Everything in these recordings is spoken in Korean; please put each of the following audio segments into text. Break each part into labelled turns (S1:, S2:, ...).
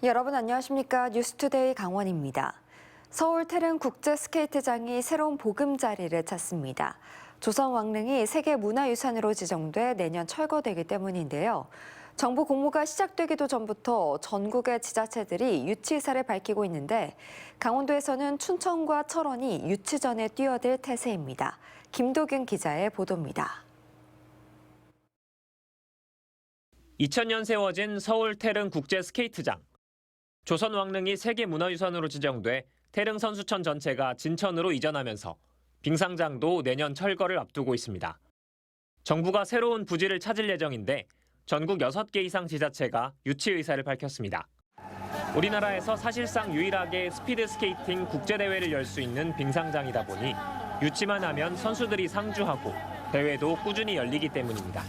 S1: 여러분 안녕하십니까? 뉴스투데이 강원입니다. 서울 태릉 국제스케이트장이 새로운 보금자리를 찾습니다. 조선 왕릉이 세계문화유산으로 지정돼 내년 철거되기 때문인데요. 정부 공모가 시작되기도 전부터 전국의 지자체들이 유치 의사를 밝히고 있는데 강원도에서는 춘천과 철원이 유치전에 뛰어들 태세입니다. 김도균 기자의 보도입니다.
S2: 2000년 세워진 서울 태릉 국제스케이트장. 조선 왕릉이 세계문화유산으로 지정돼 태릉 선수촌 전체가 진천으로 이전하면서 빙상장도 내년 철거를 앞두고 있습니다. 정부가 새로운 부지를 찾을 예정인데 전국 6개 이상 지자체가 유치 의사를 밝혔습니다. 우리나라에서 사실상 유일하게 스피드스케이팅 국제대회를 열 수 있는 빙상장이다 보니 유치만 하면 선수들이 상주하고 대회도 꾸준히 열리기 때문입니다.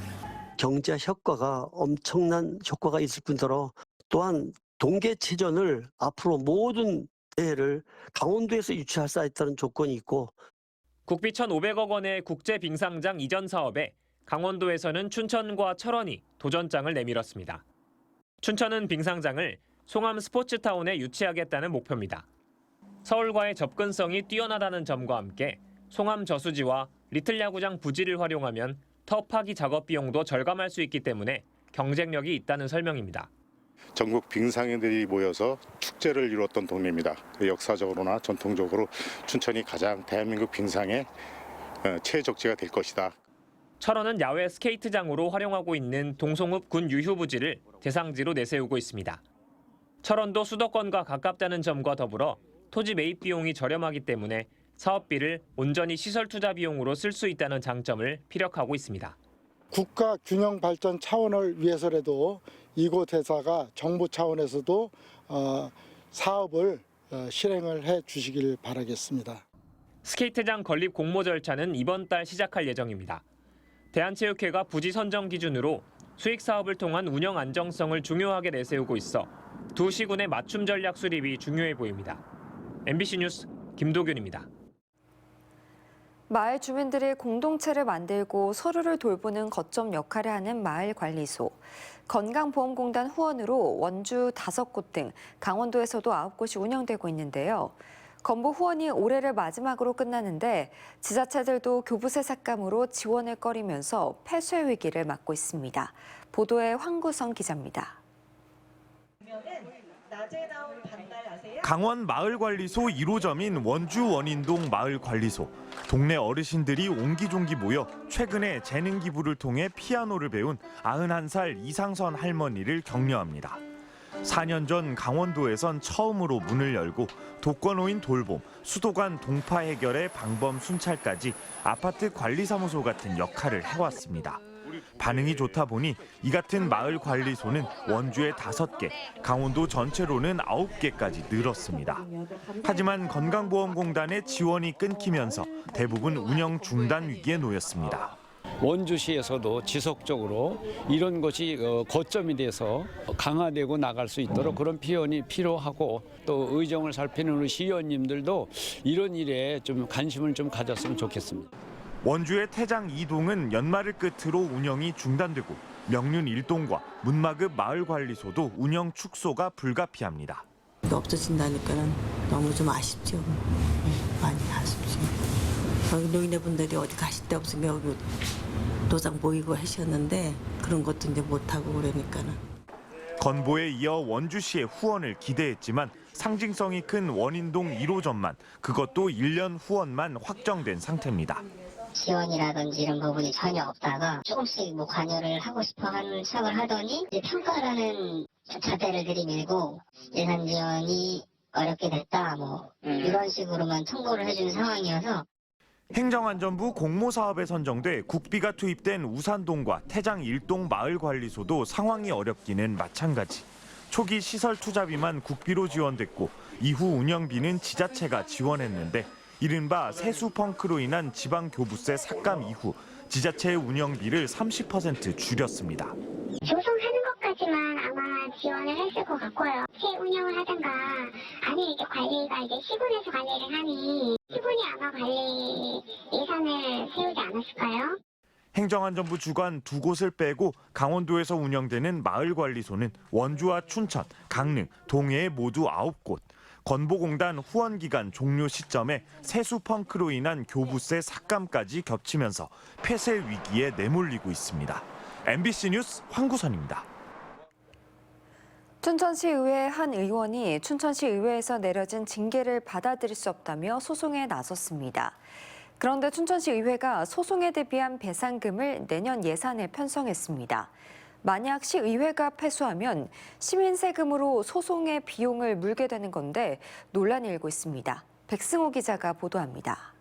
S3: 경제 효과가 엄청난 효과가 있을 뿐더러 또한 동계체전을 앞으로 모든 대회를 강원도에서 유치할 수 있다는 조건이 있고
S2: 국비 1,500억 원의 국제빙상장 이전 사업에 강원도에서는 춘천과 철원이 도전장을 내밀었습니다. 춘천은 빙상장을 송암 스포츠타운에 유치하겠다는 목표입니다. 서울과의 접근성이 뛰어나다는 점과 함께 송암 저수지와 리틀 야구장 부지를 활용하면 터 파기 작업 비용도 절감할 수 있기 때문에 경쟁력이 있다는 설명입니다.
S4: 전국 빙상인들이 모여서 축제를 이루었던 동네입니다. 역사적으로나 전통적으로 춘천이 가장 대한민국 빙상의 최적지가 될 것이다.
S2: 철원은 야외 스케이트장으로 활용하고 있는 동송읍 군 유휴부지를 대상지로 내세우고 있습니다. 철원도 수도권과 가깝다는 점과 더불어 토지 매입 비용이 저렴하기 때문에 사업비를 온전히 시설 투자 비용으로 쓸 수 있다는 장점을 피력하고 있습니다.
S5: 국가 균형 발전 차원을 위해서라도 이곳 회사가 정부 차원에서도 사업을 실행을 해 주시길 바라겠습니다.
S2: 스케이트장 건립 공모 절차는 이번 달 시작할 예정입니다. 대한체육회가 부지 선정 기준으로 수익 사업을 통한 운영 안정성을 중요하게 내세우고 있어 두 시군의 맞춤 전략 수립이 중요해 보입니다. MBC 뉴스 김도균입니다.
S1: 마을 주민들이 공동체를 만들고 서로를 돌보는 거점 역할을 하는 마을관리소. 건강보험공단 후원으로 원주 5곳 등 강원도에서도 9곳이 운영되고 있는데요. 건보 후원이 올해를 마지막으로 끝나는데 지자체들도 교부세 삭감으로 지원을 꺼리면서 폐쇄 위기를 맞고 있습니다. 보도에 황구성 기자입니다.
S6: 강원 마을관리소 1호점인 원주 원인동 마을관리소. 동네 어르신들이 옹기종기 모여 최근에 재능 기부를 통해 피아노를 배운 91살 이상선 할머니를 격려합니다. 4년 전 강원도에선 처음으로 문을 열고 독거노인 돌봄, 수도관 동파 해결의 방범 순찰까지 아파트 관리사무소 같은 역할을 해왔습니다. 반응이 좋다 보니 이 같은 마을 관리소는 원주에 5개, 강원도 전체로는 9개까지 늘었습니다. 하지만 건강보험공단의 지원이 끊기면서 대부분 운영 중단 위기에 놓였습니다.
S7: 원주시에서도 지속적으로 이런 것이 거점이 돼서 강화되고 나갈 수 있도록 그런 피원이 필요하고 또 의정을 살피는 우리 시의원님들도 이런 일에 좀 관심을 좀 가졌으면 좋겠습니다.
S6: 원주의 태장 2동은 연말을 끝으로 운영이 중단되고 명륜 1동과 문마급 마을관리소도 운영 축소가 불가피합니다.
S8: 없어진다니까는 너무 좀 아쉽죠. 많이 아쉽죠. 여기 노인네분들이 어디 가실 데 없으면 여기 도장 모이고 하셨는데 그런 것도 이제 못하고 그러니까는.
S6: 건보에 이어 원주시의 후원을 기대했지만 상징성이 큰 원인동 1호점만 그것도 1년 후원만 확정된 상태입니다.
S9: 지원이라든지 이런 부분이 전혀 없다가 조금씩 관여를 하고 싶어 하는 시작을 하더니 평가라는 잣대를 들이밀고 예산 지원이 어렵게 됐다 이런 식으로만 통보를 해주는 상황이어서
S6: 행정안전부 공모사업에 선정돼 국비가 투입된 우산동과 태장 1동 마을관리소도 상황이 어렵기는 마찬가지. 초기 시설 투자비만 국비로 지원됐고 이후 운영비는 지자체가 지원했는데 이른바 세수 펑크로 인한 지방교부세 삭감 이후 지자체의 운영비를 30% 줄였습니다.
S10: 조성하는 것까지만 아마 지원을 했을 것 같고요. 새 운영을 하든가 아니면 이제 관리가 이제 시군에서 관리를 하니 시군이 아마 관리 예산을 세우지 않았을까요?
S6: 행정안전부 주관 두 곳을 빼고 강원도에서 운영되는 마을관리소는 원주와 춘천, 강릉, 동해에 모두 9곳. 건보공단 후원기간 종료 시점에 세수 펑크로 인한 교부세 삭감까지 겹치면서 폐쇄 위기에 내몰리고 있습니다. MBC 뉴스 황구선입니다.
S1: 춘천시의회 한 의원이 춘천시의회에서 내려진 징계를 받아들일 수 없다며 소송에 나섰습니다. 그런데 춘천시의회가 소송에 대비한 배상금을 내년 예산에 편성했습니다. 만약 시의회가 패소하면 시민 세금으로 소송의 비용을 물게 되는 건데 논란이 일고 있습니다. 백승호 기자가 보도합니다.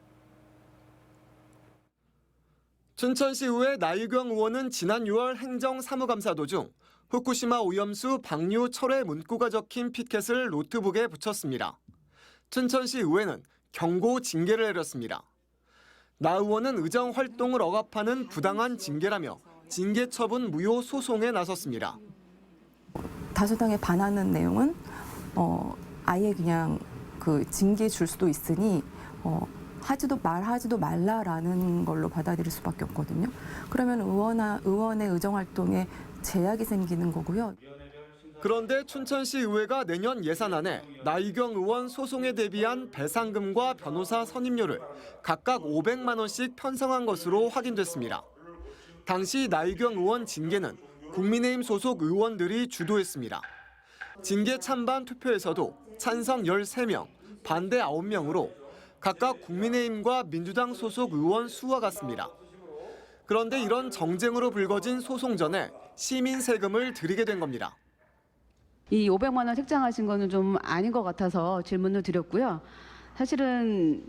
S11: 춘천시의회 나유경 의원은 지난 6월 행정사무감사 도중 후쿠시마 오염수 방류 철회 문구가 적힌 피켓을 노트북에 붙였습니다. 춘천시의회는 경고 징계를 내렸습니다. 나 의원은 의정 활동을 억압하는 부당한 징계라며 징계 처분 무효 소송에 나섰습니다.
S12: 다수당에 반하는 내용은 아예 그냥 그 징계 줄 수도 있으니 말하지도 말라라는 걸로 받아들일 수밖에 없거든요. 그러면 의원의 의정 활동에 제약이 생기는 거고요.
S11: 그런데 춘천시의회가 내년 예산안에 나유경 의원 소송에 대비한 배상금과 변호사 선임료를 각각 500만 원씩 편성한 것으로 확인됐습니다. 당시 나유경 의원 징계는 국민의힘 소속 의원들이 주도했습니다. 징계 찬반 투표에서도 찬성 13명, 반대 9명으로 각각 국민의힘과 민주당 소속 의원 수와 같습니다. 그런데 이런 정쟁으로 불거진 소송 전에 시민 세금을 드리게 된 겁니다.
S13: 이 500만 원 책정하신 거는 좀 아닌 것 같아서 질문을 드렸고요. 사실은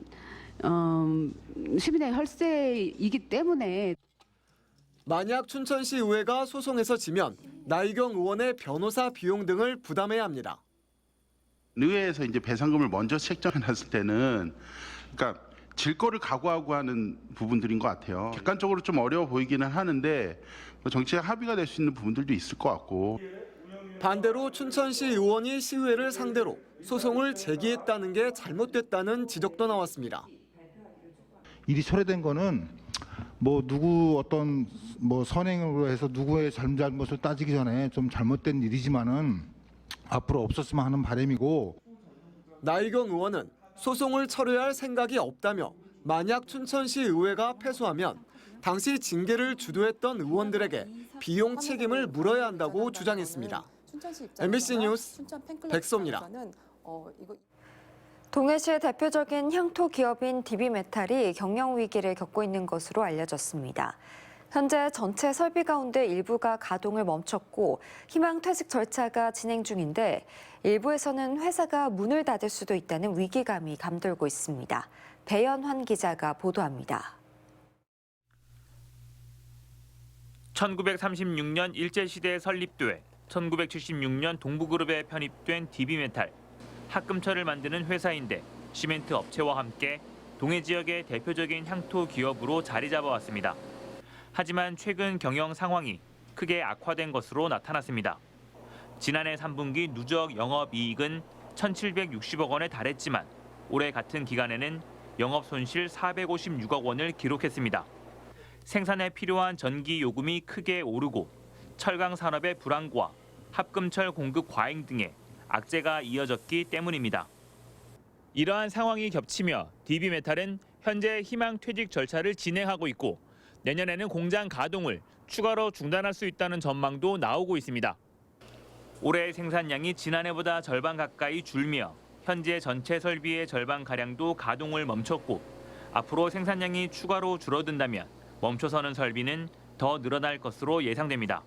S13: 시민의 혈세이기 때문에
S11: 만약 춘천시의회가 소송에서 지면 나유경 의원의 변호사 비용 등을 부담해야 합니다.
S14: 의회에서 이제 배상금을 먼저 책정해놨을 때는 그러니까 질 거를 각오하고 하는 부분들인 것 같아요. 객관적으로 좀 어려워 보이기는 하는데 정치적 합의가 될 수 있는 부분들도 있을 것 같고.
S11: 반대로 춘천시 의원이 시의회를 상대로 소송을 제기했다는 게 잘못됐다는 지적도 나왔습니다.
S15: 일이 철회된 거는 누구 어떤 선행으로 해서 누구의 잘못을 따지기 전에 좀 잘못된 일이지만은 앞으로 없었으면 하는 바람이고.
S11: 나유경 의원은 소송을 철회할 생각이 없다며 만약 춘천시 의회가 패소하면 당시 징계를 주도했던 의원들에게 비용 책임을 물어야 한다고 주장했습니다. MBC 뉴스 백소입니다.
S1: 동해시의 대표적인 향토 기업인 DB메탈이 경영 위기를 겪고 있는 것으로 알려졌습니다. 현재 전체 설비 가운데 일부가 가동을 멈췄고 희망퇴직 절차가 진행 중인데 일부에서는 회사가 문을 닫을 수도 있다는 위기감이 감돌고 있습니다. 배연환 기자가 보도합니다.
S2: 1936년 일제시대에 설립돼 1976년 동부그룹에 편입된 DB메탈. 합금철을 만드는 회사인데 시멘트 업체와 함께 동해 지역의 대표적인 향토 기업으로 자리 잡아왔습니다. 하지만 최근 경영 상황이 크게 악화된 것으로 나타났습니다. 지난해 3분기 누적 영업이익은 1,760억 원에 달했지만 올해 같은 기간에는 영업 손실 456억 원을 기록했습니다. 생산에 필요한 전기 요금이 크게 오르고 철강 산업의 불황과 합금철 공급 과잉 등의 악재가 이어졌기 때문입니다. 이러한 상황이 겹치며 DB메탈은 현재 희망퇴직 절차를 진행하고 있고 내년에는 공장 가동을 추가로 중단할 수 있다는 전망도 나오고 있습니다. 올해 생산량이 지난해보다 절반 가까이 줄며 현재 전체 설비의 절반가량도 가동을 멈췄고 앞으로 생산량이 추가로 줄어든다면 멈춰서는 설비는 더 늘어날 것으로 예상됩니다.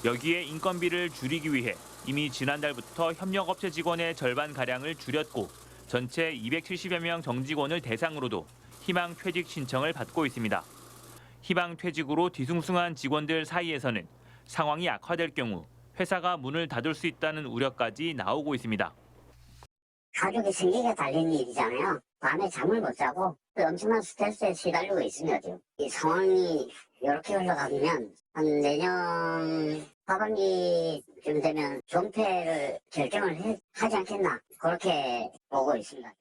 S2: 여기에 인건비를 줄이기 위해 이미 지난달부터 협력업체 직원의 절반가량을 줄였고 전체 270여 명 정직원을 대상으로도 희망퇴직 신청을 받고 있습니다. 희망퇴직으로 뒤숭숭한 직원들 사이에서는 상황이 악화될 경우 회사가 문을 닫을 수 있다는 우려까지 나오고 있습니다.
S9: 가족이 생계가 달린 일이잖아요. 밤에 잠을 못 자고 엄청난 스트레스에 시달리고 있습니다. 지금. 이 상황이 이렇게 흘러가면 한 내년 하반기쯤 되면 존폐를 결정을 하지 않겠나 그렇게 보고 있습니다.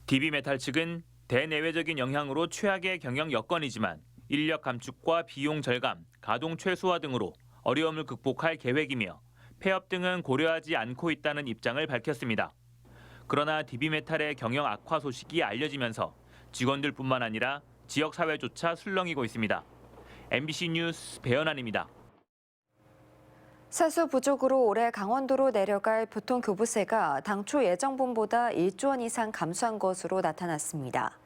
S2: DB메탈 측은 대내외적인 영향으로 최악의 경영 여건이지만
S16: 인력 감축과 비용 절감, 가동 최소화 등으로 어려움을 극복할 계획이며 폐업 등은 고려하지 않고 있다는 입장을 밝혔습니다. 그러나 DB메탈의 경영 악화 소식이 알려지면서 직원들뿐만 아니라 지역사회조차 술렁이고 있습니다. MBC 뉴스 배연환입니다.
S1: 세수 부족으로 올해 강원도로 내려갈 교통교부세가 당초 예정분보다 1조 원 이상 감소한 것으로 나타났습니다.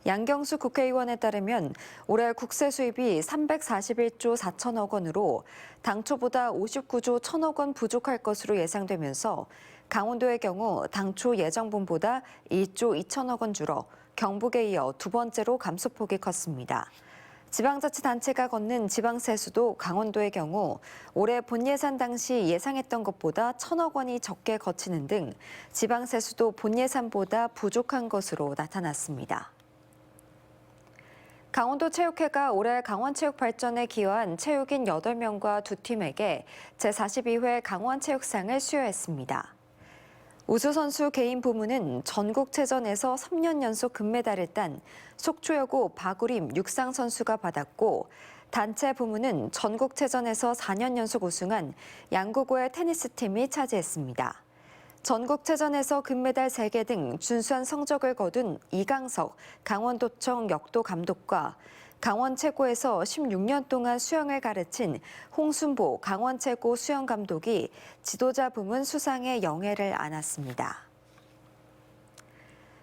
S1: 양경수 국회의원에 따르면 올해 국세 수입이 341조 4천억 원으로 당초보다 59조 1천억 원 부족할 것으로 예상되면서 강원도의 경우 당초 예정분보다 1조 2천억 원 줄어 경북에 이어 두 번째로 감소폭이 컸습니다. 지방자치단체가 걷는 지방세수도 강원도의 경우 올해 본예산 당시 예상했던 것보다 1천억 원이 적게 거치는 등 지방세수도 본예산보다 부족한 것으로 나타났습니다. 강원도체육회가 올해 강원체육발전에 기여한 체육인 8명과 두 팀에게 제42회 강원체육상을 수여했습니다. 우수선수 개인 부문은 전국체전에서 3년 연속 금메달을 딴 속초여고 박우림 육상 선수가 받았고 단체 부문은 전국체전에서 4년 연속 우승한 양구고의 테니스팀이 차지했습니다. 전국체전에서 금메달 3개 등 준수한 성적을 거둔 이강석 강원도청 역도 감독과 강원 최고에서 16년 동안 수영을 가르친 홍순보 강원 최고 수영 감독이 지도자 부문 수상의 영예를 안았습니다.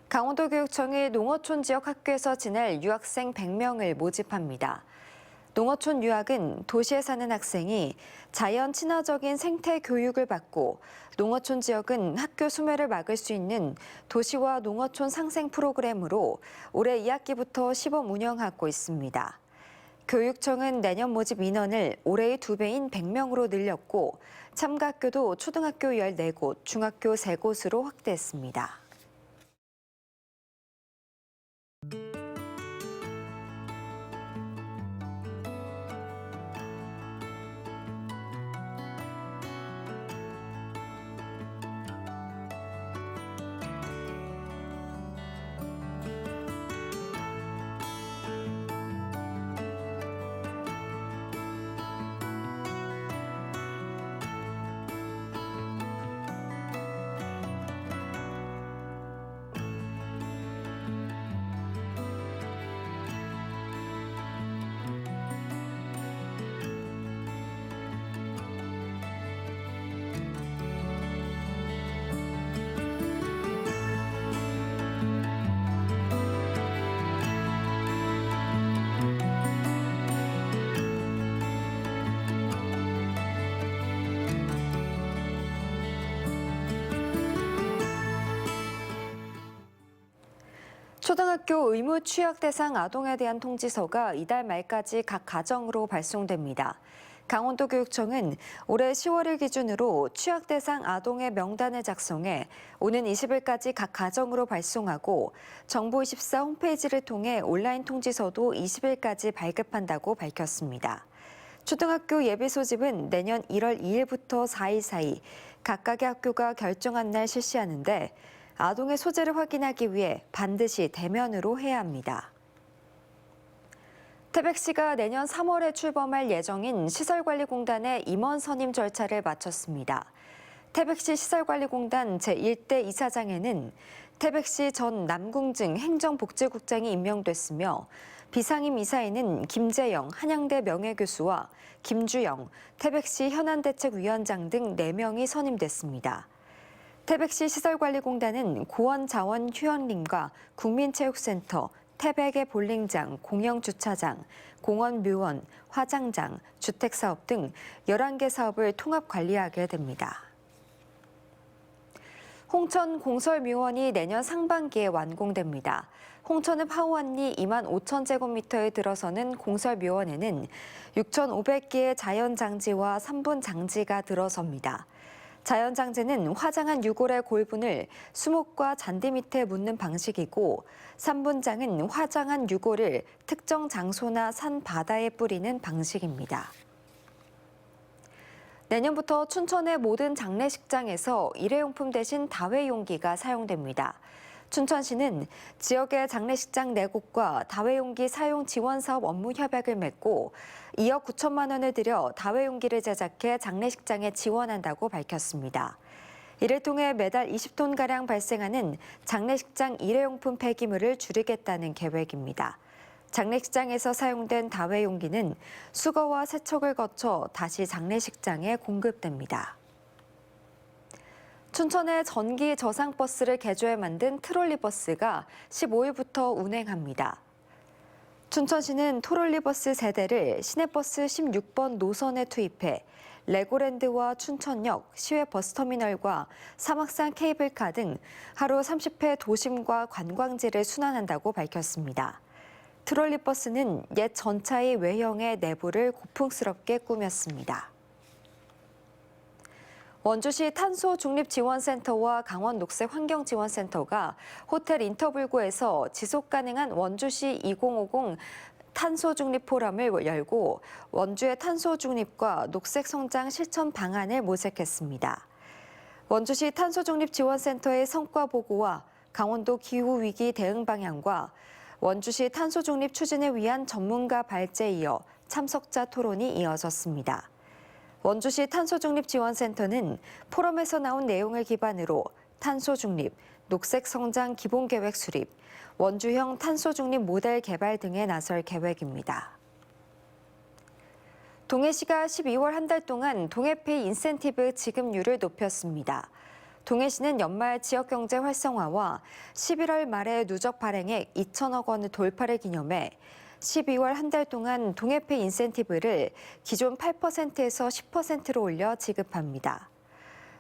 S1: 강원도교육청이 농어촌 지역 학교에서 지낼 유학생 100명을 모집합니다. 농어촌 유학은 도시에 사는 학생이 자연 친화적인 생태 교육을 받고 농어촌 지역은 학교 소멸을 막을 수 있는 도시와 농어촌 상생 프로그램으로 올해 2학기부터 시범 운영하고 있습니다. 교육청은 내년 모집 인원을 올해의 2배인 100명으로 늘렸고 참가학교도 초등학교 14곳, 중학교 3곳으로 확대했습니다. 초등학교 의무 취약 대상 아동에 대한 통지서가 이달 말까지 각 가정으로 발송됩니다. 강원도교육청은 올해 10월을 기준으로 취약 대상 아동의 명단을 작성해 오는 20일까지 각 가정으로 발송하고 정보24 홈페이지를 통해 온라인 통지서도 20일까지 발급한다고 밝혔습니다. 초등학교 예비 소집은 내년 1월 2일부터 4일 사이 각각의 학교가 결정한 날 실시하는데 아동의 소재를 확인하기 위해 반드시 대면으로 해야 합니다. 태백시가 내년 3월에 출범할 예정인 시설관리공단의 임원 선임 절차를 마쳤습니다. 태백시 시설관리공단 제1대 이사장에는 태백시 전 남궁증 행정복지국장이 임명됐으며 비상임 이사에는 김재영 한양대 명예교수와 김주영 태백시 현안대책위원장 등 4명이 선임됐습니다. 태백시 시설관리공단은 고원자원 휴양림과 국민체육센터, 태백의 볼링장, 공영주차장, 공원묘원, 화장장, 주택사업 등 11개 사업을 통합 관리하게 됩니다. 홍천 공설묘원이 내년 상반기에 완공됩니다. 홍천읍 하우안리 2만 5천 제곱미터에 들어서는 공설묘원에는 6,500개의 자연장지와 3분 장지가 들어섭니다. 자연장제는 화장한 유골의 골분을 수목과 잔디 밑에 묻는 방식이고 3분장은 화장한 유골을 특정 장소나 산 바다에 뿌리는 방식입니다. 내년부터 춘천의 모든 장례식장에서 일회용품 대신 다회용기가 사용됩니다. 춘천시는 지역의 장례식장 4곳과 다회용기 사용 지원 사업 업무 협약을 맺고 2억 9천만 원을 들여 다회용기를 제작해 장례식장에 지원한다고 밝혔습니다. 이를 통해 매달 20톤가량 발생하는 장례식장 일회용품 폐기물을 줄이겠다는 계획입니다. 장례식장에서 사용된 다회용기는 수거와 세척을 거쳐 다시 장례식장에 공급됩니다. 춘천의 전기 저상버스를 개조해 만든 트롤리버스가 15일부터 운행합니다. 춘천시는 트롤리버스 세대를 시내버스 16번 노선에 투입해 레고랜드와 춘천역, 시외 버스터미널과 사막산 케이블카 등 하루 30회 도심과 관광지를 순환한다고 밝혔습니다. 트롤리버스는 옛 전차의 외형의 내부를 고풍스럽게 꾸몄습니다. 원주시 탄소중립지원센터와 강원녹색환경지원센터가 호텔 인터블구에서 지속가능한 원주시 2050 탄소중립 포럼을 열고 원주의 탄소중립과 녹색성장 실천 방안을 모색했습니다. 원주시 탄소중립지원센터의 성과 보고와 강원도 기후위기 대응 방향과 원주시 탄소중립 추진을 위한 전문가 발제에 이어 참석자 토론이 이어졌습니다. 원주시 탄소중립지원센터는 포럼에서 나온 내용을 기반으로 탄소중립, 녹색성장 기본계획 수립, 원주형 탄소중립 모델 개발 등에 나설 계획입니다. 동해시가 12월 한 달 동안 동해페이 인센티브 지급률을 높였습니다. 동해시는 연말 지역경제 활성화와 11월 말에 누적 발행액 2천억 원의 돌파를 기념해 12월 한 달 동안 동해페이 인센티브를 기존 8%에서 10%로 올려 지급합니다.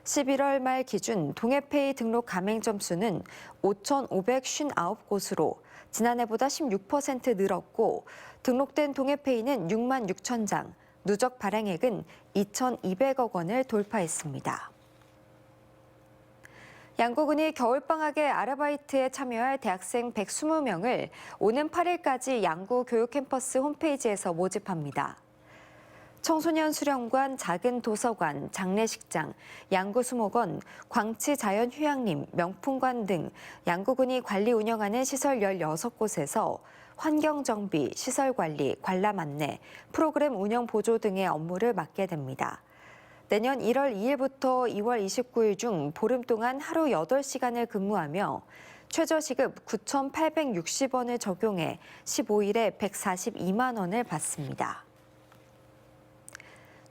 S1: 11월 말 기준 동해페이 등록 가맹점 수는 5,559곳으로 지난해보다 16% 늘었고 등록된 동해페이는 6만 6천 장, 누적 발행액은 2,200억 원을 돌파했습니다. 양구군이 겨울방학에 아르바이트에 참여할 대학생 120명을 오는 8일까지 양구 교육캠퍼스 홈페이지에서 모집합니다. 청소년 수련관, 작은 도서관, 장례식장, 양구수목원, 광치자연휴양림, 명품관 등 양구군이 관리 운영하는 시설 16곳에서 환경정비, 시설관리, 관람 안내, 프로그램 운영 보조 등의 업무를 맡게 됩니다. 내년 1월 2일부터 2월 29일 중 보름 동안 하루 8시간을 근무하며 최저시급 9,860원을 적용해 15일에 142만 원을 받습니다.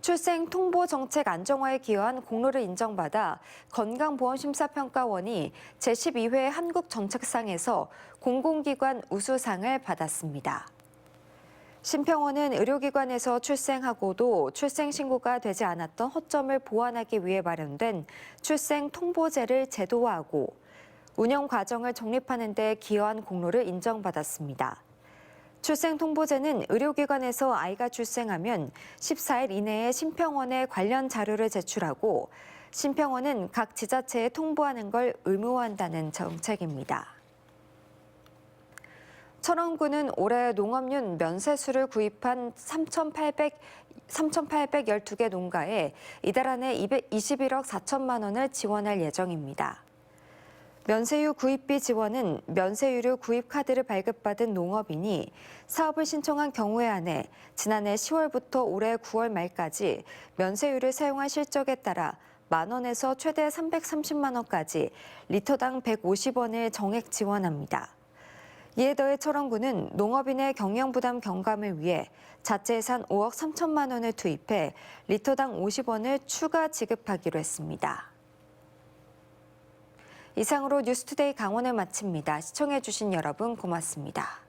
S1: 출생 통보 정책 안정화에 기여한 공로를 인정받아 건강보험심사평가원이 제12회 한국정책상에서 공공기관 우수상을 받았습니다. 심평원은 의료기관에서 출생하고도 출생신고가 되지 않았던 허점을 보완하기 위해 마련된 출생통보제를 제도화하고 운영 과정을 정립하는 데 기여한 공로를 인정받았습니다. 출생통보제는 의료기관에서 아이가 출생하면 14일 이내에 심평원에 관련 자료를 제출하고 심평원은 각 지자체에 통보하는 걸 의무화한다는 정책입니다. 철원군은 올해 농업용 면세수를 구입한 3,812개 농가에 이달 안에 21억 4천만 원을 지원할 예정입니다. 면세유 구입비 지원은 면세유료 구입 카드를 발급받은 농업인이 사업을 신청한 경우에 한해 지난해 10월부터 올해 9월 말까지 면세유를 사용한 실적에 따라 만 원에서 최대 330만 원까지 리터당 150원을 정액 지원합니다. 이에 더해 철원군은 농업인의 경영 부담 경감을 위해 자체 예산 5억 3천만 원을 투입해 리터당 50원을 추가 지급하기로 했습니다. 이상으로 뉴스투데이 강원을 마칩니다. 시청해주신 여러분 고맙습니다.